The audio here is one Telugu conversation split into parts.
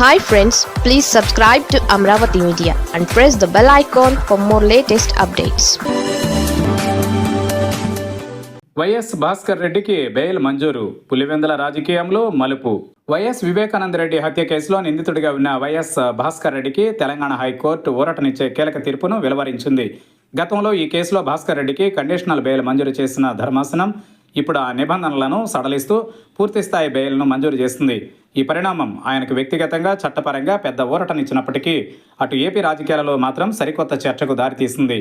Hi friends, please subscribe to Amravati Media and press the bell icon for more latest updates. YS Bhaskar రెడ్డికి బెయిల్ మంజూరు. పులివెందుల రాజకీయంలో మలుపు. వైఎస్ వివేకానంద రెడ్డి హత్య కేసులో నిందితుడిగా ఉన్న వైఎస్ భాస్కర్ రెడ్డికి తెలంగాణ హైకోర్టు ఊరటనిచ్చే కీలక తీర్పును వెలువరించింది. గతంలో ఈ కేసులో భాస్కర్ రెడ్డికి కండిషనల్ బెయిల్ మంజూరు చేసిన ధర్మాసనం ఇప్పుడు ఆ నిబంధనలను సడలిస్తూ పూర్తిస్థాయి బెయిల్ను మంజూరు చేస్తుంది. ఈ పరిణామం ఆయనకు వ్యక్తిగతంగా చట్టపరంగా పెద్ద ఊరటనిచ్చినప్పటికీ అటు ఏపీ రాజకీయాలలో మాత్రం సరికొత్త చర్చకు దారితీసింది.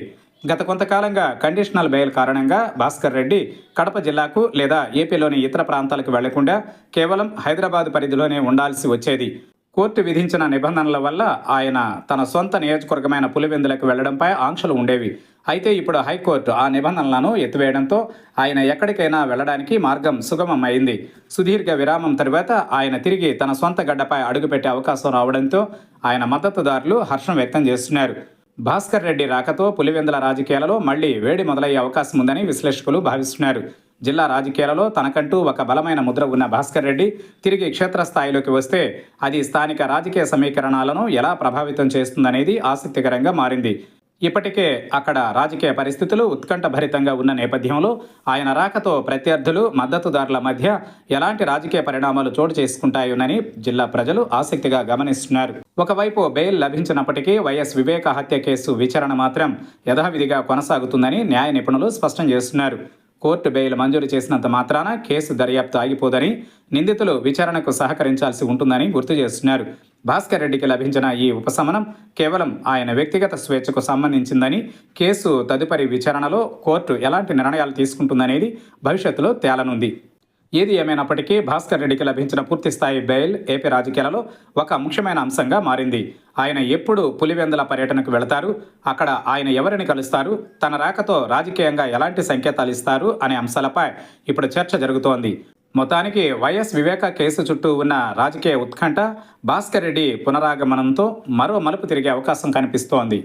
గత కొంతకాలంగా కండిషనల్ బెయిల్ కారణంగా భాస్కర్ రెడ్డి కడప జిల్లాకు లేదా ఏపీలోని ఇతర ప్రాంతాలకు వెళ్లకుండా కేవలం హైదరాబాద్ పరిధిలోనే ఉండాల్సి వచ్చేది. కోర్టు విధించిన నిబంధనల వల్ల ఆయన తన సొంత నియోజకవర్గమైన పులివెందులకు వెళ్లడంపై ఆంక్షలు ఉండేవి. అయితే ఇప్పుడు హైకోర్టు ఆ నిబంధనలను ఎత్తివేయడంతో ఆయన ఎక్కడికైనా వెళ్లడానికి మార్గం సుగమం అయింది. సుదీర్ఘ విరామం తరువాత ఆయన తిరిగి తన సొంత గడ్డపై అడుగుపెట్టే అవకాశం రావడంతో ఆయన మద్దతుదారులు హర్షం వ్యక్తం చేస్తున్నారు. భాస్కర్ రెడ్డి రాకతో పులివెందుల రాజకీయాలలో మళ్లీ వేడి మొదలయ్యే అవకాశం ఉందని విశ్లేషకులు భావిస్తున్నారు. జిల్లా రాజకీయాలలో తనకంటూ ఒక బలమైన ముద్ర ఉన్న భాస్కర్ రెడ్డి తిరిగి క్షేత్రస్థాయిలోకి వస్తే అది స్థానిక రాజకీయ సమీకరణాలను ఎలా ప్రభావితం చేస్తుందనేది ఆసక్తికరంగా మారింది. ఇప్పటికే అక్కడ రాజకీయ పరిస్థితులు ఉత్కంఠభరితంగా ఉన్న నేపథ్యంలో ఆయన రాకతో ప్రత్యర్థులు మద్దతుదారుల మధ్య ఎలాంటి రాజకీయ పరిణామాలు చోటు చేసుకుంటాయోనని జిల్లా ప్రజలు ఆసక్తిగా గమనిస్తున్నారు. ఒకవైపు బెయిల్ లభించినప్పటికీ వైఎస్ వివేక హత్య కేసు విచారణ మాత్రం యథావిధిగా కొనసాగుతుందని న్యాయ నిపుణులు స్పష్టం చేస్తున్నారు. కోర్టు బెయిల్ మంజూరు చేసినంత మాత్రాన కేసు దర్యాప్తు ఆగిపోదని, నిందితులు విచారణకు సహకరించాల్సి ఉంటుందని గుర్తు చేస్తున్నారు. భాస్కర్ రెడ్డికి లభించిన ఈ ఉపశమనం కేవలం ఆయన వ్యక్తిగత స్వేచ్ఛకు సంబంధించిందని, కేసు తదుపరి విచారణలో కోర్టు ఎలాంటి నిర్ణయాలు తీసుకుంటుందనేది భవిష్యత్తులో తేలనుంది. ఏది ఏమైనప్పటికీ భాస్కర్ రెడ్డికి లభించిన పూర్తిస్థాయి బెయిల్ ఏపీ రాజకీయాలలో ఒక ముఖ్యమైన అంశంగా మారింది. ఆయన ఎప్పుడు పులివెందుల పర్యటనకు వెళతారు, అక్కడ ఆయన ఎవరిని కలుస్తారు, తన రాకతో రాజకీయంగా ఎలాంటి సంకేతాలు ఇస్తారు అనే అంశాలపై ఇప్పుడు చర్చ జరుగుతోంది. మొత్తానికి వైఎస్ వివేక కేసు చుట్టూ ఉన్న రాజకీయ ఉత్కంఠ భాస్కర్ రెడ్డి పునరాగమనంతో మరో మలుపు తిరిగే అవకాశం కనిపిస్తోంది.